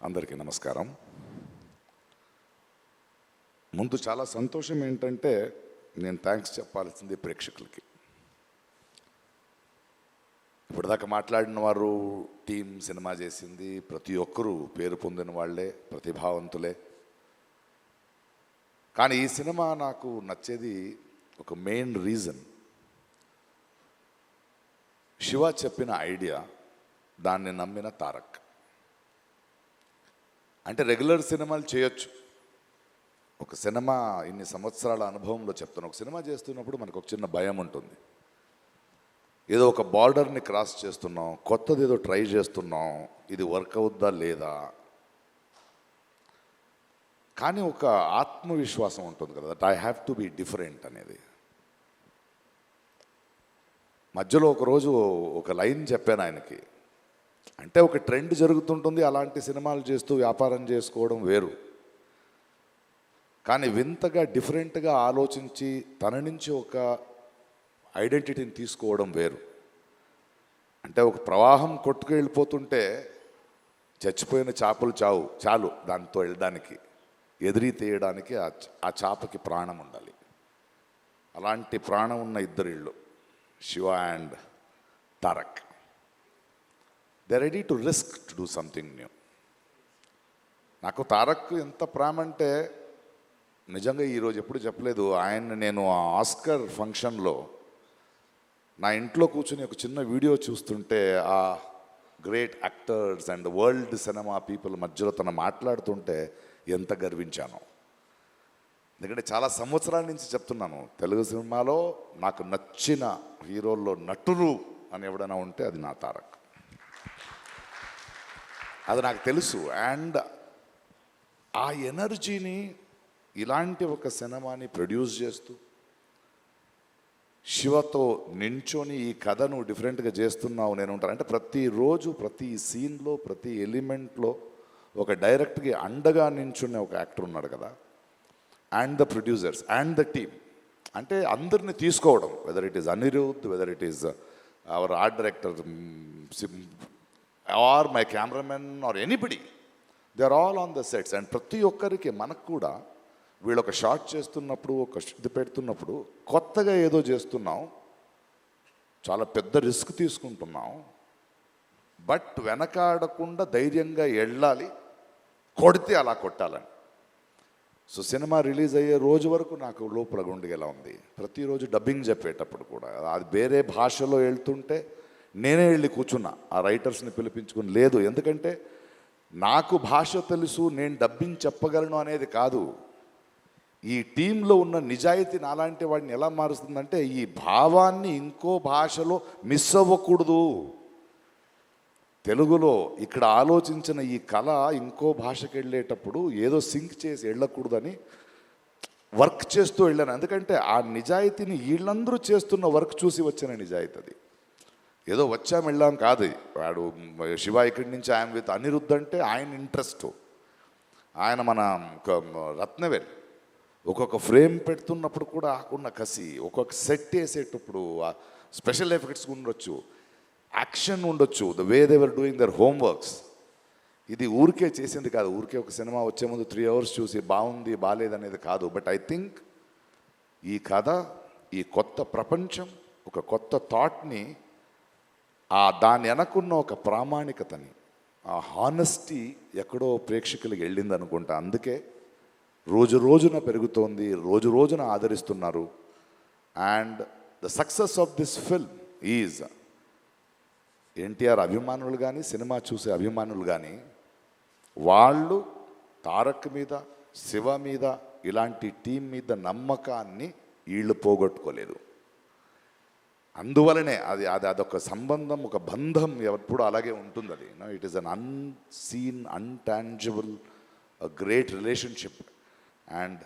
అందరికీ నమస్కారం. ముందు చాలా సంతోషం ఏంటంటే నేను థ్యాంక్స్ చెప్పాల్సింది ప్రేక్షకులకి. ఇప్పటిదాకా మాట్లాడిన వారు టీం సినిమా చేసింది, ప్రతి ఒక్కరూ పేరు పొందిన వాళ్ళే, ప్రతిభావంతులే. కానీ ఈ సినిమా నాకు నచ్చేది ఒక మెయిన్ రీజన్, శివ చెప్పిన ఐడియా, దాన్ని నమ్మిన తారక్. అంటే రెగ్యులర్ సినిమాలు చేయొచ్చు, ఒక సినిమా ఇన్ని సంవత్సరాల అనుభవంలో చెప్తాను, ఒక సినిమా చేస్తున్నప్పుడు మనకు ఒక చిన్న భయం ఉంటుంది. ఏదో ఒక బార్డర్ని క్రాస్ చేస్తున్నాం, కొత్తది ఏదో ట్రై చేస్తున్నాం, ఇది వర్క్ అవుద్దా లేదా. కానీ ఒక ఆత్మవిశ్వాసం ఉంటుంది కదా, that I have to be different అనేది. మధ్యలో ఒకరోజు ఒక లైన్ చెప్పాను ఆయనకి, అంటే ఒక ట్రెండ్ జరుగుతుంటుంది, అలాంటి సినిమాలు చేస్తూ వ్యాపారం చేసుకోవడం వేరు, కానీ వింతగా డిఫరెంట్గా ఆలోచించి తన నుంచి ఒక ఐడెంటిటీని తీసుకోవడం వేరు. అంటే ఒక ప్రవాహం కొట్టుకు వెళ్ళిపోతుంటే చచ్చిపోయిన చేపలు చాలు దాంతో వెళ్ళడానికి, ఎదిరి తీయడానికి ఆ చేపకి ప్రాణం ఉండాలి. అలాంటి ప్రాణం ఉన్న ఇద్దరిళ్ళు, Shiva and Tarak. They ready to risk to do something new. నాకు తారక్ ఎంత ప్రేమ అంటే నిజంగా ఈరోజు ఎప్పుడు చెప్పలేదు. నేను ఆ ఆస్కర్ ఫంక్షన్లో నా ఇంట్లో కూర్చుని ఒక చిన్న వీడియో చూస్తుంటే ఆ great actors and world cinema people మధ్యలో తను మాట్లాడుతుంటే ఎంత గర్వించాను. ఎందుకంటే చాలా సంవత్సరాల నుంచి చెప్తున్నాను, తెలుగు సినిమాలో నాకు నచ్చిన హీరోల్లో నటులు అని ఎవడైనా ఉంటే అది నా తారక్. అది నాకు తెలుసు. అండ్ ఆ ఎనర్జీని ఇలాంటి ఒక సినిమాని ప్రొడ్యూస్ చేస్తూ శివతో నించొని ఈ కథను డిఫరెంట్గా చేస్తున్నావు నేను ఉంటాను అంటే ప్రతిరోజు ప్రతి సీన్లో ప్రతి ఎలిమెంట్లో ఒక డైరెక్ట్గా అండగా నించునే ఒక యాక్టర్ ఉన్నాడు కదా. And the producers and the team, అంటే అందరిని తీసుకోవడం, whether it is Anirudh, whether it is our art director or my cameraman or anybody, they are all on the sets. And ప్రతి ఒక్కరికి మనకు కూడా వీళ్ళు ఒక షాట్ చేస్తున్నప్పుడు, ఒక ఇది పెడుతున్నప్పుడు కొత్తగా ఏదో చేస్తున్నాం, చాలా పెద్ద రిస్క్ తీసుకుంటున్నాం, బట్ వెనకాడకుండా ధైర్యంగా వెళ్ళాలి, కొడితే అలా కొట్టాలని. సో సినిమా రిలీజ్ అయ్యే రోజు వరకు నాకు లోపల గుండెలా ఉంది. ప్రతిరోజు డబ్బింగ్ చెప్పేటప్పుడు కూడా అది వేరే భాషలో వెళ్తుంటే నేనే వెళ్ళి కూర్చున్నా, ఆ రైటర్స్ని పిలిపించుకుని. లేదు, ఎందుకంటే నాకు భాష తెలుసు, నేను డబ్బింగ్ చెప్పగలను అనేది కాదు, ఈ టీంలో ఉన్న నిజాయితీ నాలాంటి వాడిని ఎలా మారుస్తుందంటే ఈ భావాన్ని ఇంకో భాషలో మిస్ అవ్వకూడదు. తెలుగులో ఇక్కడ ఆలోచించిన ఈ కళ ఇంకో భాషకి వెళ్ళేటప్పుడు ఏదో సింక్ చేసి వెళ్ళకూడదని వర్క్ చేస్తూ వెళ్ళాను. ఎందుకంటే ఆ నిజాయితీని వీళ్ళందరూ చేస్తున్న వర్క్ చూసి వచ్చిన నిజాయితీ అది. ఏదో వచ్చాం వెళ్ళాం కాదు. వాడు శివ ఇక్కడి నుంచి ఆయన విత్ అనిరుద్ధ్ అంటే ఆయన ఇంట్రెస్ట్, ఆయన మన రత్నవేల్ ఒక్కొక్క ఫ్రేమ్ పెడుతున్నప్పుడు కూడా ఆకున్న కసి, ఒక్కొక్క సెట్ వేసేటప్పుడు స్పెషల్ ఎఫెక్ట్స్ ఉండొచ్చు, యాక్షన్ ఉండొచ్చు, the way they were doing their homeworks. ఇది ఊరికే చేసింది కాదు, ఊరికే ఒక సినిమా వచ్చే ముందు 3 hours చూసి బాగుంది బాగాలేదనేది కాదు. బట్ ఐ థింక్ ఈ కథ, ఈ కొత్త ప్రపంచం, ఒక కొత్త థాట్ని, దాని వెనకున్న ఒక ప్రామాణికతని, ఆ హానెస్టీ ఎక్కడో ప్రేక్షకులకి వెళ్ళింది అనుకుంటా. అందుకే రోజు రోజున పెరుగుతోంది, రోజు రోజున ఆదరిస్తున్నారు. And the success of this film is NTR అభిమానులు కానీ, సినిమా చూసే అభిమానులు కానీ, వాళ్ళు తారక్ మీద, శివ మీద, ఇలాంటి టీం మీద నమ్మకాన్ని వీళ్ళు పోగొట్టుకోలేదు. అందువలనే అదొక సంబంధం, ఒక బంధం ఎప్పుడు అలాగే ఉంటుంది. అది it is an unseen, intangible, great relationship. And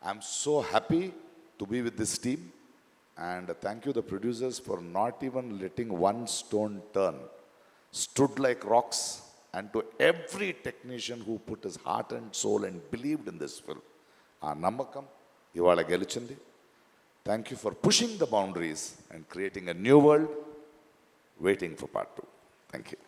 I'm so happy to be with this team, and thank you the producers for not even letting one stone turn, stood like rocks, and to every technician who put his heart and soul and believed in this film. Aa namakam ivala gelichindi. Thank you for pushing the boundaries and creating a new world, waiting for part 2. Thank you.